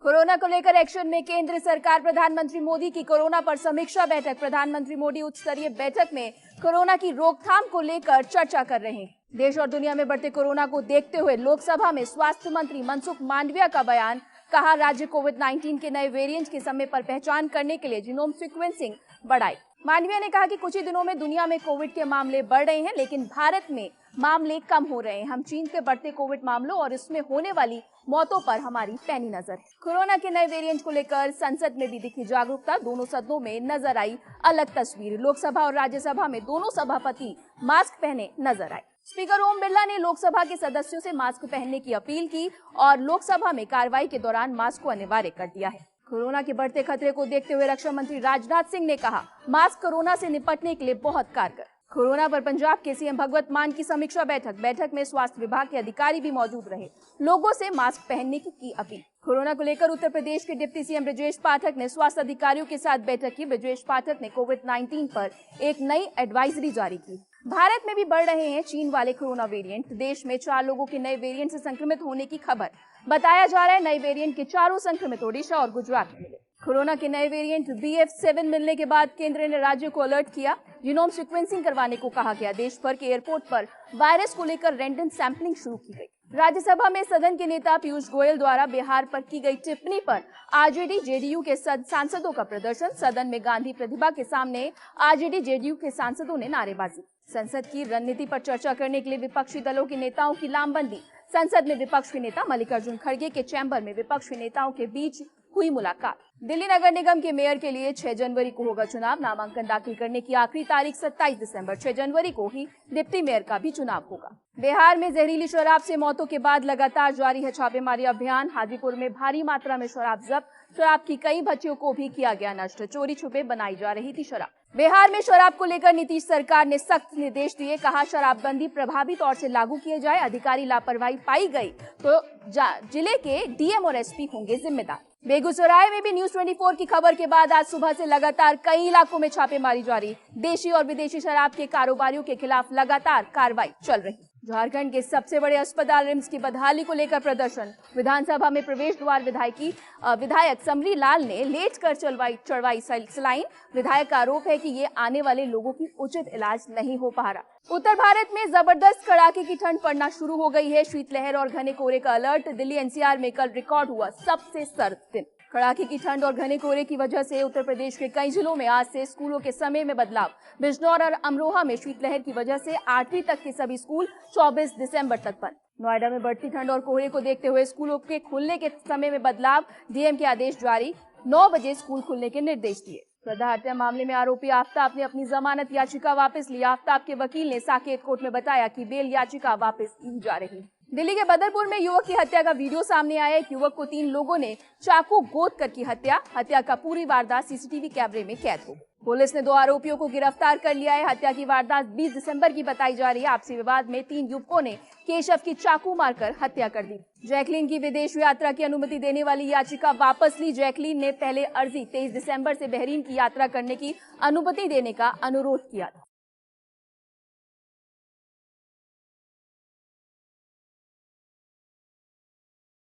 Corona को लेकर action में केंद्र सरकार। प्रधानमंत्री मोदी की कोरोना पर समीक्षा बैठक। प्रधानमंत्री मोदी उच्च स्तरीय बैठक में कोरोना की रोकथाम को लेकर चर्चा कर रहे हैं। देश और दुनिया में बढ़ते कोरोना को देखते हुए लोकसभा में स्वास्थ्य मंत्री मनसुख मांडविया का बयान। कहा, राज्य कोविड-19 के नए वेरिएंट की समय पर पहचान करने के लिए जीनोम सीक्वेंसिंग बढ़ाए। मांडविया ने कहा कि कुछ ही दिनों में दुनिया में कोविड के मामले बढ़ रहे हैं, लेकिन भारत में मामले कम हो रहे हैं। हम चीन के बढ़ते कोविड मामलों और इसमें होने वाली मौतों पर हमारी पैनी नजर है। कोरोना के नए वेरिएंट को लेकर संसद में भी दिखी जागरूकता। दोनों सदनों में नजर आई अलग तस्वीर। लोकसभा और राज्यसभा में दोनों सभापति मास्क पहने नजर आए। स्पीकर ओम बिरला ने लोकसभा के सदस्यों से मास्क पहनने की अपील की और लोकसभा में कार्रवाई के दौरान मास्क को अनिवार्य कर दिया है। कोरोना के बढ़ते खतरे को देखते हुए रक्षा मंत्री राजनाथ सिंह ने कहा, मास्क कोरोना से निपटने के लिए बहुत कारगर। कोरोना पर पंजाब के सीएम भगवंत मान की समीक्षा बैठक में स्वास्थ्य विभाग के अधिकारी भी मौजूद रहे। लोगों से मास्क पहनने की अपील। कोरोना को लेकर उत्तर प्रदेश के डिप्टी सीएम ब्रजेश पाठक ने स्वास्थ्य अधिकारियों के साथ बैठक की। ब्रजेश पाठक ने कोविड-19 पर एक नई एडवाइजरी जारी की। भारत में भी बढ़ रहे हैं चीन वाले कोरोना वेरिएंट। देश में 4 लोगों के नए वेरिएंट से संक्रमित होने की खबर। बताया जा रहा है नए वेरिएंट के 4 संक्रमित ओडिशा और गुजरात में मिले। कोरोना के नए वेरिएंट BF7 मिलने के बाद केंद्र ने राज्य को अलर्ट किया। जीनोम सीक्वेंसिंग करवाने को कहा गया। देश भर के एयरपोर्ट पर वायरस को लेकर रैंडम सैंपलिंग शुरू की गई। राज्यसभा में सदन के नेता पीयूष गोयल द्वारा बिहार पर की गई टिप्पणी पर आरजेडी जेडीयू के सांसदों का प्रदर्शन। सदन में गांधी प्रतिभा के सामने आरजेडी जेडीयू के सांसदों ने नारेबाजी। संसद की रणनीति पर चर्चा करने के लिए विपक्षी दलों के नेताओं की लामबंदी। संसद में विपक्ष के नेता मल्लिकार्जुन खड़गे के चैम्बर में विपक्षी नेताओं के बीच हुई मुलाकात। दिल्ली नगर निगम के मेयर के लिए 6 जनवरी को होगा चुनाव। नामांकन दाखिल करने की आखिरी तारीख 27 दिसंबर। 6 जनवरी को ही डिप्टी मेयर का भी चुनाव होगा। बिहार में जहरीली शराब से मौतों के बाद लगातार जारी है छापेमारी अभियान। हाजीपुर में भारी मात्रा में शराब जब्त। शराब की कई भट्टियों को भी किया गया नष्ट। चोरी छुपे बनाई जा रही थी शराब। बिहार में शराब को लेकर नीतीश सरकार ने सख्त निर्देश दिए। कहा, शराबबंदी प्रभावी तौर से लागू किए जाए। अधिकारी लापरवाही पाई गई तो जिले के डीएम और एसपी होंगे जिम्मेदार। बेगूसराय में भी न्यूज 24 की खबर के बाद आज सुबह से लगातार कई इलाकों में छापेमारी जारी। देशी और विदेशी शराब के कारोबारियों के खिलाफ लगातार कार्रवाई चल रही। झारखंड के सबसे बड़े अस्पताल रिम्स की बदहाली को लेकर प्रदर्शन। विधानसभा में प्रवेश द्वार विधायक समरी लाल ने लेट कर चढ़वाई सलाइन। विधायक का आरोप है कि ये आने वाले लोगों की उचित इलाज नहीं हो पा रहा। उत्तर भारत में जबरदस्त कड़ाके की ठंड पड़ना शुरू हो गई है। शीतलहर और घने कोहरे का अलर्ट। दिल्ली एनसीआर में कल रिकॉर्ड हुआ सबसे सर्द दिन। कड़ाके की ठंड और घने कोहरे की वजह से उत्तर प्रदेश के कई जिलों में आज से स्कूलों के समय में बदलाव। बिजनौर और अमरोहा में शीतलहर की वजह से 8वीं तक के सभी स्कूल 24 दिसंबर तक बंद। नोएडा में बढ़ती ठंड और कोहरे को देखते हुए स्कूलों के खुलने के समय में बदलाव। डीएम के आदेश जारी। 9 बजे स्कूल खुलने के निर्देश दिए। श्रद्धा हत्या मामले में आरोपी आफ्ताब ने अपनी जमानत याचिका वापस ली। आफ्ताब के वकील ने साकेत कोर्ट में बताया कि बेल याचिका वापस ली जा रही है। दिल्ली के बदरपुर में युवक की हत्या का वीडियो सामने आया। एक युवक को 3 लोगों ने चाकू गोद कर की हत्या का पूरी वारदात सीसीटीवी कैमरे में कैद हो। पुलिस ने 2 आरोपियों को गिरफ्तार कर लिया है। हत्या की वारदात 20 दिसंबर की बताई जा रही है। आपसी विवाद में 3 युवकों ने केशव की चाकू मारकर हत्या कर दी। जैकलीन की विदेश यात्रा की अनुमति देने वाली याचिका वापस ली। जैकलीन ने पहले अर्जी 23 दिसंबर से बहरीन की यात्रा करने की अनुमति देने का अनुरोध किया था।